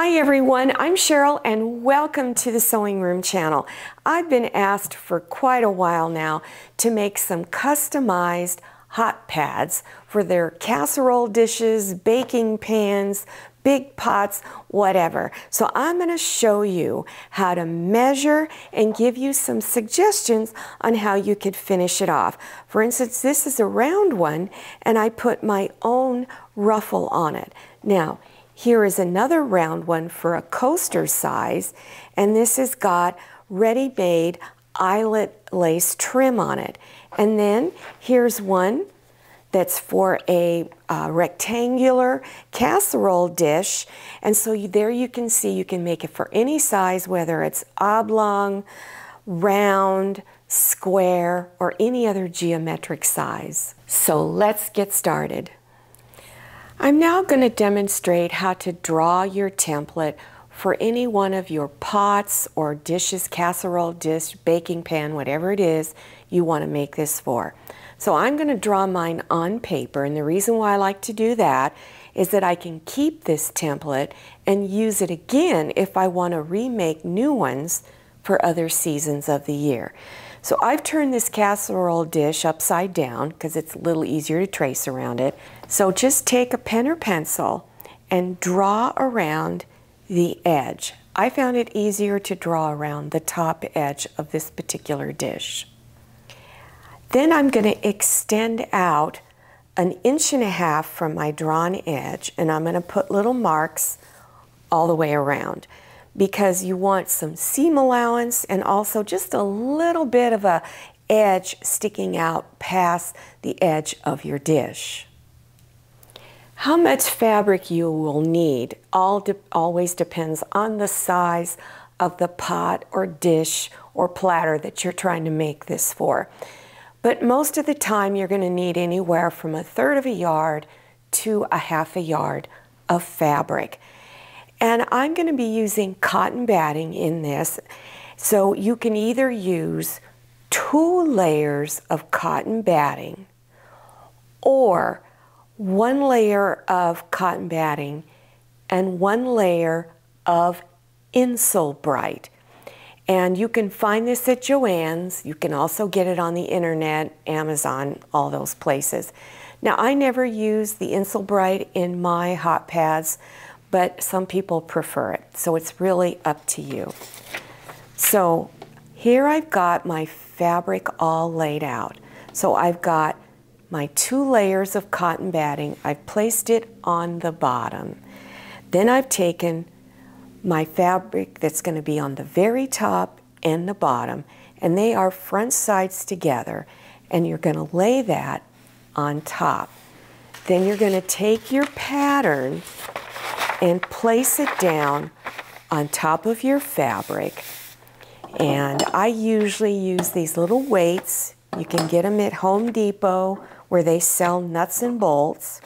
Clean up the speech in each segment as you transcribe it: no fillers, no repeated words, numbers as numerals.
Hi everyone, I'm Cheryl and welcome to the Sewing Room channel. I've been asked for quite a while now to make some customized hot pads for their casserole dishes, baking pans, big pots, whatever. So I'm going to show you how to measure and give you some suggestions on how you could finish it off. For instance, this is a round one and I put my own ruffle on it. Now, here is another round one for a coaster size, and this has got ready-made eyelet lace trim on it. And then here's one that's for a rectangular casserole dish, and so there you can see you can make it for any size, whether it's oblong, round, square, or any other geometric size. So let's get started. I'm now going to demonstrate how to draw your template for any one of your pots or dishes, casserole dish, baking pan, whatever it is you want to make this for. So I'm going to draw mine on paper, and the reason why I like to do that is that I can keep this template and use it again if I want to remake new ones for other seasons of the year. So I've turned this casserole dish upside down because it's a little easier to trace around it. So just take a pen or pencil and draw around the edge. I found it easier to draw around the top edge of this particular dish. Then I'm going to extend out 1.5 inches from my drawn edge, and I'm going to put little marks all the way around, because you want some seam allowance and also just a little bit of a edge sticking out past the edge of your dish. How much fabric you will need always depends on the size of the pot or dish or platter that you're trying to make this for. But most of the time you're going to need anywhere from 1/3 yard to 1/2 yard of fabric. And I'm going to be using cotton batting in this, so you can either use 2 layers of cotton batting or 1 layer of cotton batting and 1 layer of Insul-Brite. And you can find this at Joann's. You can also get it on the internet, Amazon, all those places. Now, I never use the Insul-Brite in my hot pads, but some people prefer it, so it's really up to you. So here I've got my fabric all laid out. So I've got my 2 layers of cotton batting. I've placed it on the bottom. Then I've taken my fabric that's going to be on the very top and the bottom, and they are front sides together, and you're going to lay that on top. Then you're going to take your pattern and place it down on top of your fabric. And I usually use these little weights. You can get them at Home Depot where they sell nuts and bolts.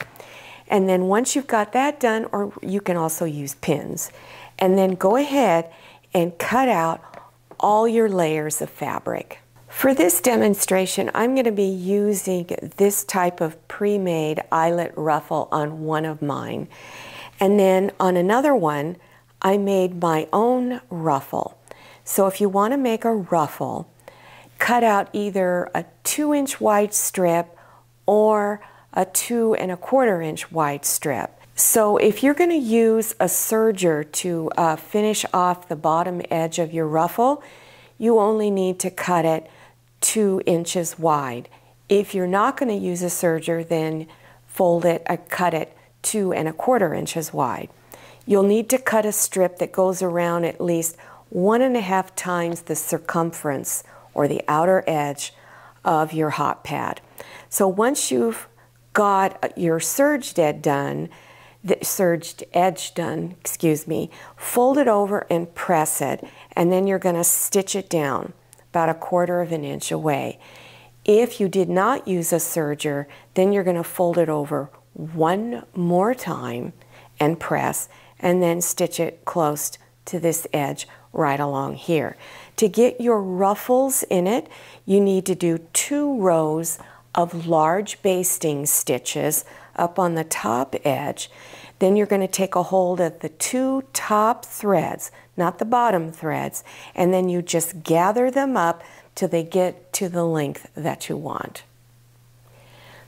And then once you've got that done, or you can also use pins, and then go ahead and cut out all your layers of fabric. For this demonstration, I'm going to be using this type of pre-made eyelet ruffle on one of mine. And then on another one, I made my own ruffle. So if you want to make a ruffle, cut out either a 2-inch wide strip or a 2 1/4 inch wide strip. So if you're going to use a serger to finish off the bottom edge of your ruffle, you only need to cut it 2 inches wide. If you're not going to use a serger, then fold it, cut it 2 1/4 inches wide. You'll need to cut a strip that goes around at least 1.5 times the circumference or the outer edge of your hot pad. So once you've got your serged edge done, fold it over and press it, and then you're going to stitch it down about 1/4 inch away. If you did not use a serger, then you're going to fold it over one more time and press, and then stitch it close to this edge right along here. To get your ruffles in it, you need to do 2 rows of large basting stitches up on the top edge. Then you're going to take a hold of the two top threads, not the bottom threads, and then you just gather them up till they get to the length that you want.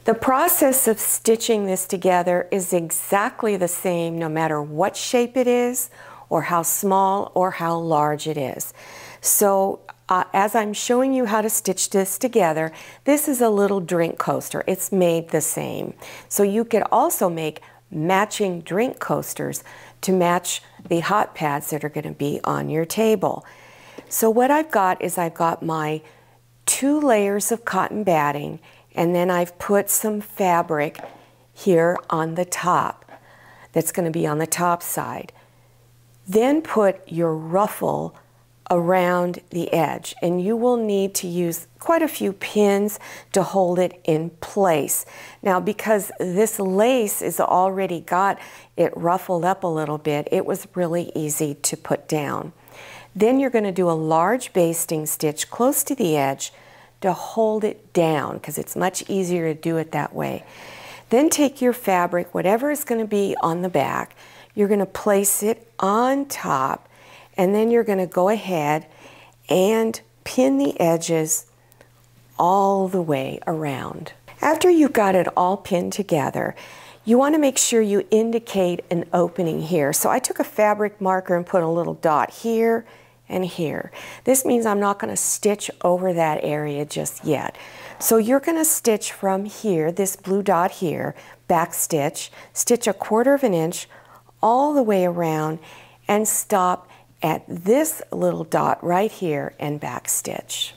The process of stitching this together is exactly the same no matter what shape it is or how small or how large it is. So as I'm showing you how to stitch this together, this is a little drink coaster. It's made the same. So you could also make matching drink coasters to match the hot pads that are going to be on your table. So what I've got is I've got my 2 layers of cotton batting, and then I've put some fabric here on the top. That's going to be on the top side. Then put your ruffle around the edge, and you will need to use quite a few pins to hold it in place. Now, because this lace is already got it ruffled up a little bit, it was really easy to put down. Then you're going to do a large basting stitch close to the edge to hold it down, because it's much easier to do it that way. Then take your fabric, whatever is going to be on the back, you're going to place it on top, and then you're going to go ahead and pin the edges all the way around. After you've got it all pinned together, you want to make sure you indicate an opening here. So I took a fabric marker and put a little dot here and here. This means I'm not going to stitch over that area just yet. So you're going to stitch from here, this blue dot here, back stitch, stitch 1/4 inch all the way around, and stop at this little dot right here and back stitch.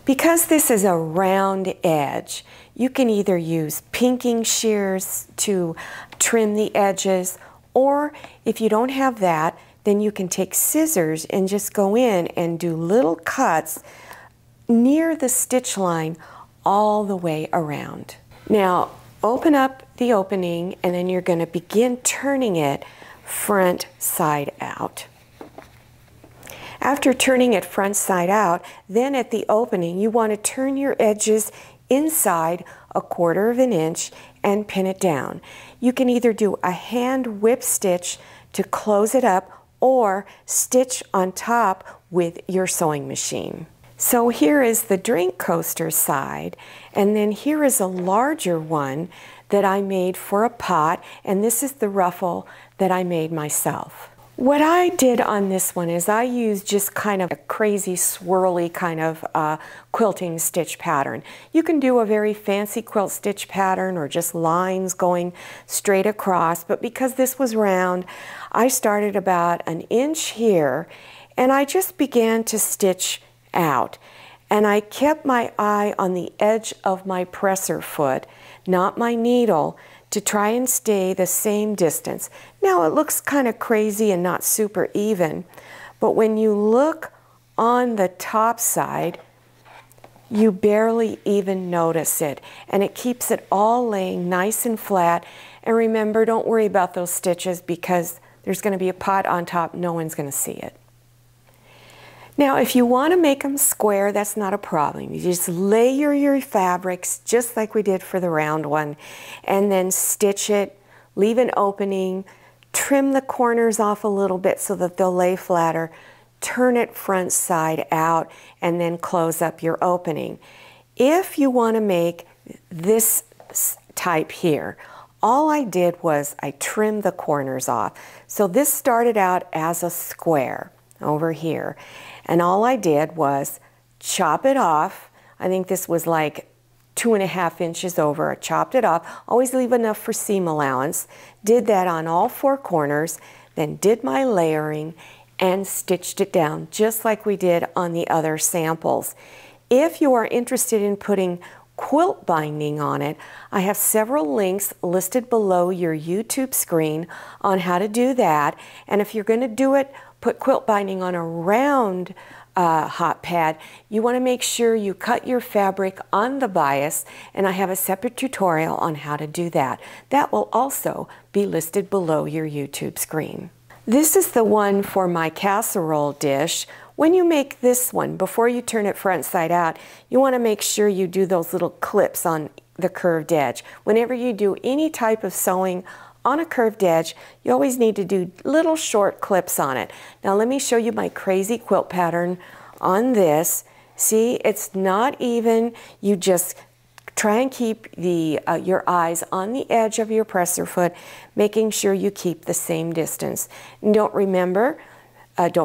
Because this is a round edge, you can either use pinking shears to trim the edges, or if you don't have that, then you can take scissors and just go in and do little cuts near the stitch line all the way around. Now, open up the opening, and then you're going to begin turning it front side out. After turning it front side out, then at the opening, you want to turn your edges inside 1/4 inch and pin it down. You can either do a hand whip stitch to close it up, or stitch on top with your sewing machine. So here is the drink coaster side, and then here is a larger one that I made for a pot, and this is the ruffle that I made myself. What I did on this one is I used just kind of a crazy swirly kind of quilting stitch pattern. You can do a very fancy quilt stitch pattern or just lines going straight across, but because this was round, I started about 1 inch here, and I just began to stitch out. And I kept my eye on the edge of my presser foot, not my needle, to try and stay the same distance. Now it looks kind of crazy and not super even, but when you look on the top side, you barely even notice it, and it keeps it all laying nice and flat. And remember, don't worry about those stitches, because there's going to be a pot on top, no one's going to see it. Now, if you want to make them square, that's not a problem. You just layer your fabrics just like we did for the round one, and then stitch it, leave an opening, trim the corners off a little bit so that they'll lay flatter, turn it front side out, and then close up your opening. If you want to make this type here, all I did was I trimmed the corners off. So this started out as a square over here. And all I did was chop it off. I think this was like 2.5 inches over. I chopped it off. Always leave enough for seam allowance. Did that on all 4 corners, then did my layering and stitched it down just like we did on the other samples. If you are interested in putting quilt binding on it, I have several links listed below your YouTube screen on how to do that. And if you're going to do it, put quilt binding on a round hot pad, you want to make sure you cut your fabric on the bias, and I have a separate tutorial on how to do that. That will also be listed below your YouTube screen. This is the one for my casserole dish. When you make this one, before you turn it front side out, you want to make sure you do those little clips on the curved edge. Whenever you do any type of sewing on a curved edge, you always need to do little short clips on it. Now let me show you my crazy quilt pattern on this. See, it's not even. You just try and keep your eyes on the edge of your presser foot, making sure you keep the same distance. And don't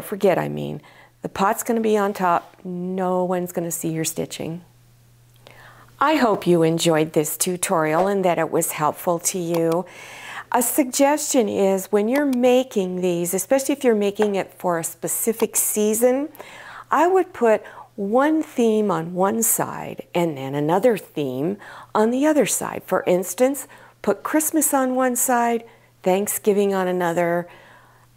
forget, the pot's going to be on top. No one's going to see your stitching. I hope you enjoyed this tutorial and that it was helpful to you. A suggestion is when you're making these, especially if you're making it for a specific season, I would put one theme on one side and then another theme on the other side. For instance, put Christmas on one side, Thanksgiving on another,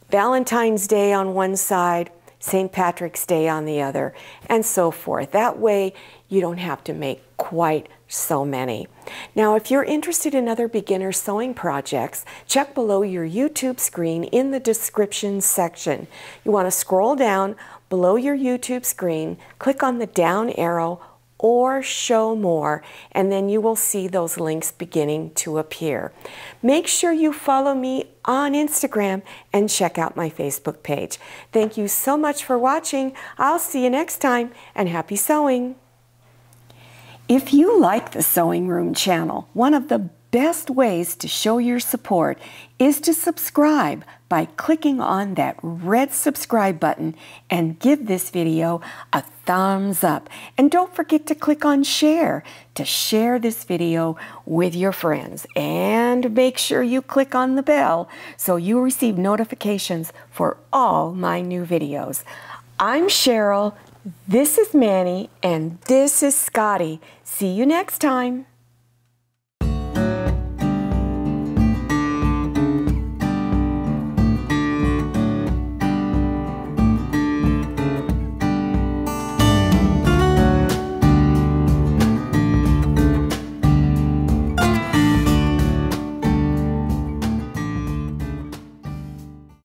Valentine's Day on one side, St. Patrick's Day on the other, and so forth. That way you don't have to make quite so many. Now, if you're interested in other beginner sewing projects, check below your YouTube screen in the description section. You want to scroll down below your YouTube screen, click on the down arrow or show more, and then you will see those links beginning to appear. Make sure you follow me on Instagram and check out my Facebook page. Thank you so much for watching. I'll see you next time, and happy sewing. If you like the Sewing Room channel, one of the best ways to show your support is to subscribe by clicking on that red subscribe button and give this video a thumbs up. And don't forget to click on share to share this video with your friends. And make sure you click on the bell so you receive notifications for all my new videos. I'm Cheryl, this is Manny, and this is Scotty. See you next time.